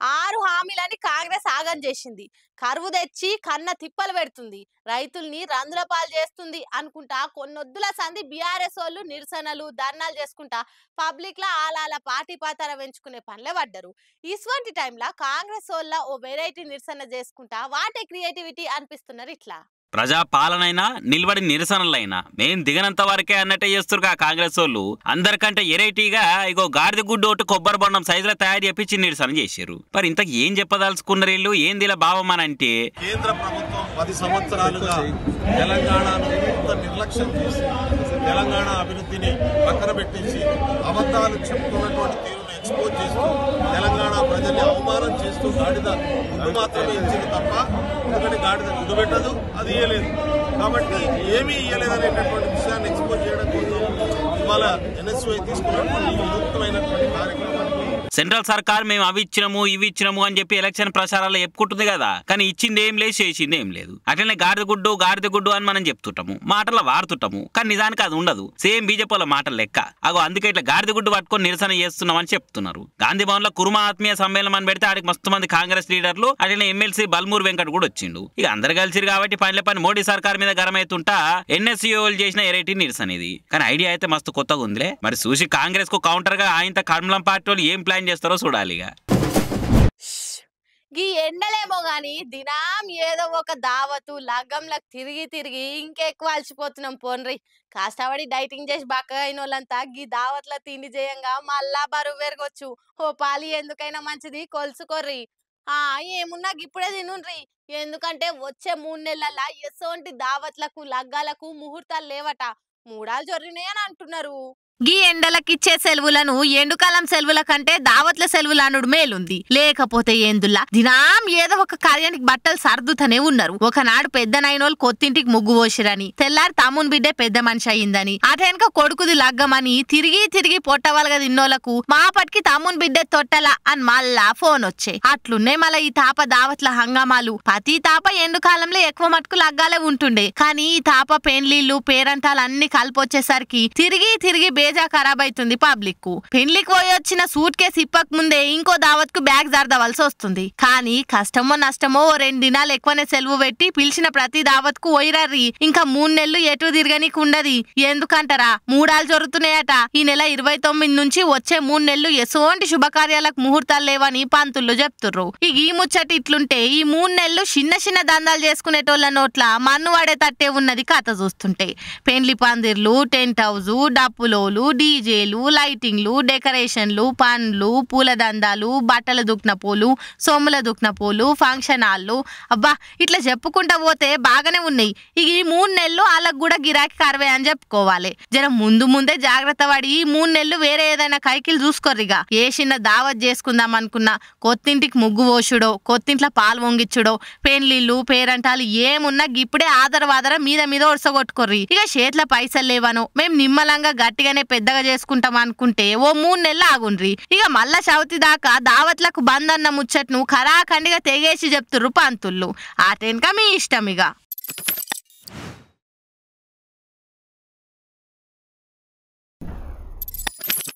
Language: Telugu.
6 హామీలని కాంగ్రెస్ ఆగం చేసింది. కరువు తెచ్చి కన్న తిప్పలు పెడుతుంది. రైతుల్ని రందుల పాలు చేస్తుంది అనుకుంటా కొన్నొద్దుల సంధి బీఆర్ఎస్ వాళ్ళు నిరసనలు, ధర్నాలు చేసుకుంటా పబ్లిక్‌ల ఆలాల పార్టీ పాతర పెంచుకునే పనిలో పడ్డరు. ఇటువంటి టైంలో కాంగ్రెస్ వాళ్ళ ఓ వెరైటీ నిరసన చేసుకుంటా వాటే క్రియేటివిటీ అనిపిస్తున్నారు ఇట్లా. ప్రజా పాలనైనా నిలబడి నిరసనలైనా మేం దిగనంత వరకే అన్నట్టే చేస్తురుగా కాంగ్రెస్ వాళ్ళు. అందరికంటే ఎరైటీగా ఇగో గాడిద గుడ్డు ఒకటి కొబ్బరి బొండం సైజులో తయారు చేపించి నిరసన చేశారు. మరి ఇంతకు ఏం చెప్పదలుచుకున్నారు వీళ్ళు? ఏంది ఇలా భావం అని అంటే, కేంద్ర ప్రభుత్వం 10 సంవత్సరాలుగా తెలంగాణను ఎంత నిర్లక్ష్యం చేసి తెలంగాణ అభివృద్ధిని పక్కన పెట్టేసి అబద్ధాలు చెప్పుకున్నటువంటి తీరును ఎక్స్పోజ్ చేస్తూ తెలంగాణ ప్రజల్ని అవమానం చేస్తూ గాడిద గుడ్డు మాత్రమే ఇచ్చింది తప్ప, ఎందుకంటే గాడిద గుడ్డు పెట్టదు, అది ఇయ్యలేదు. కాబట్టి ఏమీ ఇయ్యలేదనేటటువంటి విషయాన్ని ఎక్స్పోజ్ చేయడం కోసం ఇవాళ ఎన్ఎస్వై తీసుకున్నటువంటి వినూత్నమైనటువంటి కార్యక్రమాన్ని సెంట్రల్ సర్కార్ మేము అవి ఇచ్చినాము ఇవి ఇచ్చినాము అని చెప్పి ఎలక్షన్ ప్రచారాల్లో చెప్పుకుంటుంది కదా, కానీ ఇచ్చింది ఏం లేదు, చేసింది ఏం లేదు. అట్లనే గాడిద గుడ్డు అని మనం చెప్తుంటాము, మాటల్లో వాడుతుంటాము, కానీ నిజానికి అది ఉండదు. సేమ్ బీజేపీల మాటలు లెక్క. అగో అందుకే ఇట్లా గాడిద గుడ్డు పట్టుకొని నిరసన చేస్తున్నామని చెప్తున్నారు. గాంధీ భవన్ లో కుర్మా ఆత్మీయ సమ్మేళనం అని పెడితే ఆడికి మస్తు మంది కాంగ్రెస్ లీడర్లు, అట్లనే ఎమ్మెల్సీ బల్మూర్ వెంకట్ కూడా వచ్చిండు. ఇక అందరు కలిసిరు కాబట్టి పని మోడీ సర్కార్ మీద గరమైతుంటా ఎన్ఎస్సీఓలు చేసిన ఎరైటీ నిరసన ఇది. కానీ ఐడియా అయితే మస్తు కొత్తగా ఉందిలే. మరి చూసి కాంగ్రెస్ కు కౌంటర్ గా ఆయన కమలం పార్టీ వాళ్ళు ఏం ప్లాన్ చేస్తారో చూడాలి. ఈ ఎండలేమో గాని దినం ఏదో ఒక దావతు లగ్గంలకు తిరిగి తిరిగి ఇంకెక్కువ అలసిపోతున్నాం పోన్రి. కష్టపడి డైటింగ్ చేసి బక్కగా అయిన వాళ్ళంతా గీ దావత్ల తిండి చేయంగా మళ్ళా బరువు పెరగొచ్చు. ఓ పాలి ఎందుకైనా మంచిది కొలుసుకోర్రి. ఏమున్నా ఇప్పుడే తినుండ్రి. ఎందుకంటే వచ్చే 3 నెలల ఎసోంటి దావత్లకు లగ్గాలకు ముహూర్తాలు లేవట. మూడాలు జొర్రినాయి అని అంటున్నారు. గీ ఎండలకిచ్చే సెలవులను ఎండుకాలం సెలవుల కంటే దావత్ల సెలవులు అనుడు మేలుంది. లేకపోతే ఏందుల్లా దినాం ఏదో ఒక కార్యానికి బట్టలు సర్దుతనే ఉన్నారు. ఒకనాడు పెద్ద నైనోళ్ళు కొత్తింటికి ముగ్గు పోసిరని, తెల్లారి తమ్ముని బిడ్డే పెద్ద మనిషి అయిందని, అటెనక కొడుకుది లగ్గమని తిరిగి తిరిగి పొట్టవలగా తిన్నోళ్లకు మాపటికి తమ్ముని బిడ్డే తొట్టల అని మళ్ళా ఫోన్ వచ్చే. అట్లున్నే మళ్ళా ఈ తాప దావత్ల హంగామాలు. ప్రతి తాప ఎండుకాలంలో ఎక్కువ మటుకు లగ్గాలే ఉంటుండే, కానీ ఈ తాప పెండ్లీళ్లు పేరంటాలు అన్ని కలిపొచ్చేసరికి తిరిగి తిరిగి ఖరాబ్ అవుతుంది పబ్లిక్ కు. పెళ్లికి పోయి వచ్చిన సూట్ కేసు ఇప్పక ముందే ఇంకో దావత్ కు బ్యాగ్ జరదవలసి వస్తుంది. కానీ కష్టమో నష్టమో 2 దినాలు ఎక్కువనే సెలవు పెట్టి పిలిచిన ప్రతి దావత్ కు పోయిరర్రి. ఇంకా 3 నెలలు ఎటు తిరగనీకి ఉండది. ఎందుకంటారా, మూడాలు జరుగుతున్నాయట. ఈ నెల 29 నుంచి వచ్చే 3 నెలలు ఎసోంటి శుభకార్యాలకు ముహూర్తాలు లేవని పంతులు చెప్తుర్రు. ఇక ఈ ముచ్చటి ఇట్లుంటే ఈ 3 నెలలు చిన్న చిన్న దందాలు చేసుకునేటోళ్ళ నోట్ల మన్ను వాడే తట్టే ఉన్నది కథ చూస్తుంటే. పెండ్లి పందిర్లు, టెంట్ హౌస్, డప్పులోలు, డీజేలు, లైటింగ్లు, డెకరేషన్లు, పండ్లు, పూల దందాలు, బట్టల దుక్న పూలు, సొమ్ముల దుక్న పూలు, ఫంక్షన్ హాళ్ళు, అబ్బా ఇట్లా చెప్పుకుంటా పోతే బాగానే ఉన్నాయి. ఇక ఈ 3 నెలలు వాళ్ళకు కూడా గిరాకీ కరవే అని చెప్పుకోవాలి. జర ముందే జాగ్రత్త పడి ఈ 3 నెలలు వేరే ఏదైనా కైకిలు చూసుకోర్రిగా. ఏ చిన్న దావత్ చేసుకుందాం అనుకున్నా, కొత్తింటికి ముగ్గు పోసుడో, కొత్తింట్లో పాలు వంగిచ్చుడో, పెండ్లిళ్ళు పేరంటాలు ఏమున్నా ఇప్పుడే ఆదర మీద ఒడసగొట్టుకోర్రి. ఇక చేట్ల పైసలు లేవనో మేము నిమ్మలంగా గట్టిగానే పెద్దగా చేసుకుంటాం అనుకుంటే ఓ 3 నెలలు ఆగుండ్రి. ఇక మళ్ళా చవితి దాకా దావత్లకు బంద్ అన్న ముచ్చట్ను ఖరాఖండిగా తెగేసి చెప్తుర్రు పంతుళ్ళు. ఆటెనక మీ ఇష్టం ఇక.